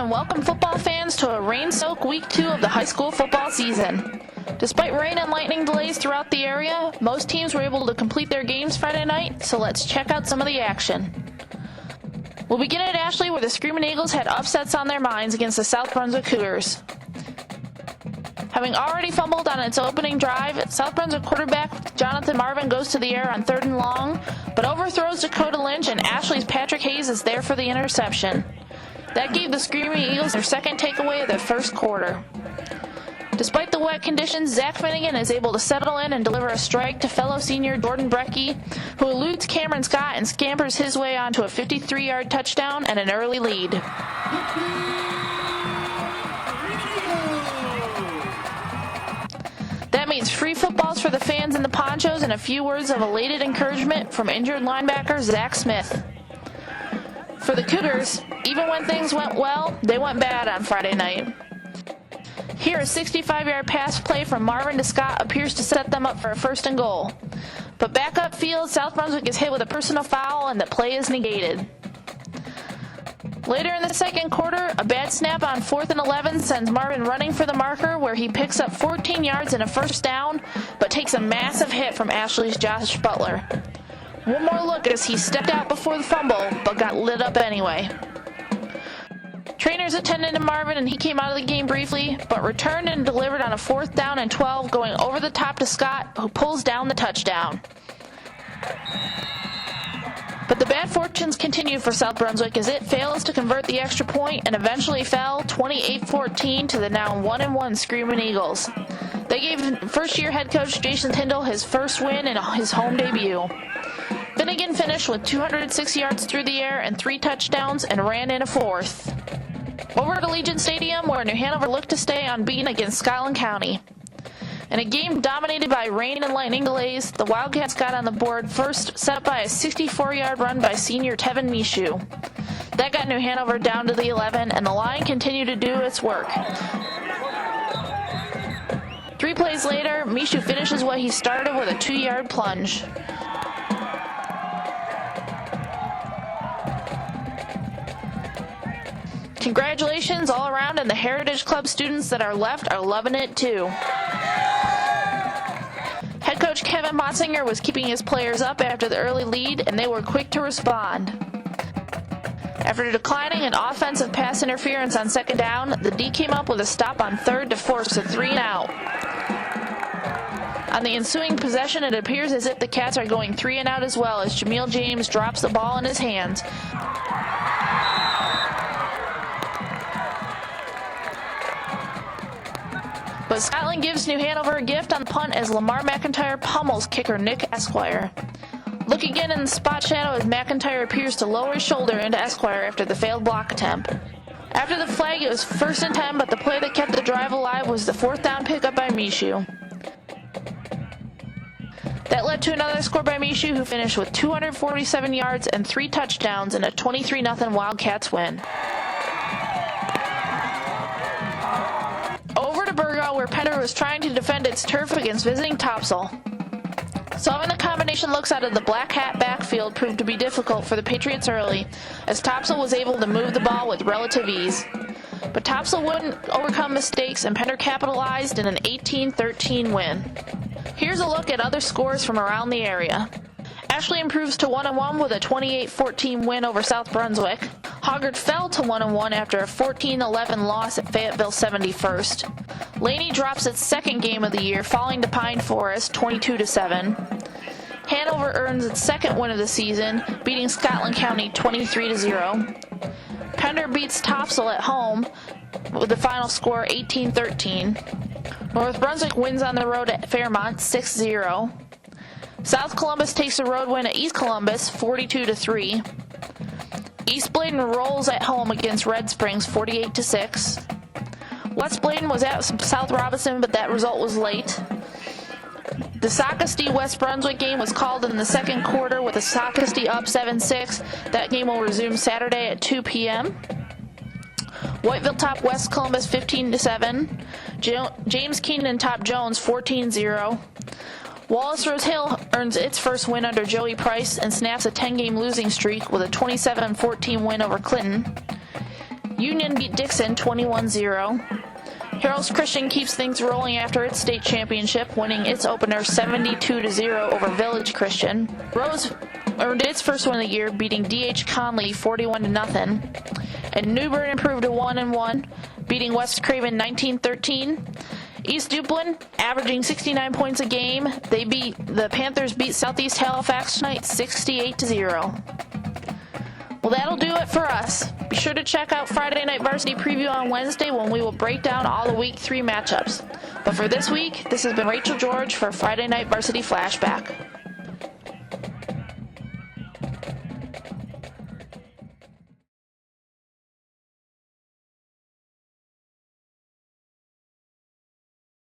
and welcome football fans to a rain-soaked week 2 of the high school football season. Despite rain and lightning delays throughout the area, most teams were able to complete their games Friday night, so let's check out some of the action. We'll begin at Ashley, where the Screamin' Eagles had upsets on their minds against the South Brunswick Cougars. Having already fumbled on its opening drive, South Brunswick quarterback Jonathan Marvin goes to the air on 3rd and long, but overthrows Dakota Lynch, and Ashley's Patrick Hayes is there for the interception. That gave the Screaming Eagles their second takeaway of the first quarter. Despite the wet conditions, Zach Finnegan is able to settle in and deliver a strike to fellow senior Jordan Brecky, who eludes Cameron Scott and scampers his way onto a 53-yard touchdown and an early lead. That means free footballs for the fans in the ponchos and a few words of elated encouragement from injured linebacker Zach Smith. For the Cougars, even when things went well, they went bad on Friday night. Here, a 65-yard pass play from Marvin to Scott appears to set them up for a 1st and goal. But back upfield, South Brunswick is hit with a personal foul and the play is negated. Later in the second quarter, a bad snap on 4th and 11 sends Marvin running for the marker, where he picks up 14 yards and a 1st down, but takes a massive hit from Ashley's Josh Butler. One more look as he stepped out before the fumble, but got lit up anyway. Trainers attended to Marvin and he came out of the game briefly, but returned and delivered on a 4th down and 12, going over the top to Scott, who pulls down the touchdown. But the bad fortunes continue for South Brunswick as it fails to convert the extra point and eventually fell 28-14 to the now 1-1 Screamin' Eagles. They gave first-year head coach Jason Tyndall his first win in his home debut. Finnegan finished with 206 yards through the air and 3 touchdowns and ran in a 4th. Over at Allegiant Stadium, where New Hanover looked to stay unbeaten against Scotland County. In a game dominated by rain and lightning delays, the Wildcats got on the board first, set up by a 64-yard run by senior Tevin Mishu. That got New Hanover down to the 11, and the line continued to do its work. 3 plays later, Mishu finishes what he started with a 2-yard plunge. Congratulations all around, and the Heritage Club students that are left are loving it too. Head coach Kevin Motzinger was keeping his players up after the early lead, and they were quick to respond. After declining an offensive pass interference on 2nd down, the D came up with a stop on 3rd to force a 3-and-out. On the ensuing possession, it appears as if the Cats are going 3-and-out as well, as Jameel James drops the ball in his hands. But Scotland gives New Hanover a gift on the punt as Lamar McIntyre pummels kicker Nick Esquire. Look again in the spot shadow as McIntyre appears to lower his shoulder into Esquire after the failed block attempt. After the flag, it was 1st and 10, but the play that kept the drive alive was the 4th down pickup by Mishu. That led to another score by Mishu, who finished with 247 yards and 3 touchdowns in a 23-0 Wildcats win. Over to Burgo, where Pender was trying to defend its turf against visiting Topsail. Solving the combination looks out of the black hat backfield proved to be difficult for the Patriots early, as Topsail was able to move the ball with relative ease. But Topsail wouldn't overcome mistakes, and Pender capitalized in an 18-13 win. Here's a look at other scores from around the area. Ashley improves to 1-1 with a 28-14 win over South Brunswick. Hoggard fell to 1-1 after a 14-11 loss at Fayetteville 71st. Laney drops its 2nd game of the year, falling to Pine Forest 22-7. Hanover earns its 2nd win of the season, beating Scotland County 23-0. Pender beats Topsail at home with the final score 18-13. North Brunswick wins on the road at Fairmont 6-0. South Columbus takes a road win at East Columbus 42-3. East Bladen rolls at home against Red Springs 48-6. West Bladen was at South Robinson, but that result was late. The Socastee West Brunswick game was called in the 2nd quarter with the Socastee up 7-6. That game will resume Saturday at 2 p.m. Whiteville top West Columbus 15-7. James Keenan top Jones 14-0. Wallace Rose Hill earns its first win under Joey Price and snaps a 10-game losing streak with a 27-14 win over Clinton. Union beat Dixon 21-0. Harrell's Christian keeps things rolling after its state championship, winning its opener 72-0 over Village Christian. Rose earned its first win of the year, beating D.H. Conley 41-0. And Newbern improved to 1-1, beating West Craven 19-13. East Duplin averaging 69 points a game. The Panthers beat Southeast Halifax tonight 68-0. Well, that'll do it for us. Be sure to check out Friday Night Varsity Preview on Wednesday when we will break down all the Week 3 matchups. But for this week, this has been Rachel George for Friday Night Varsity Flashback.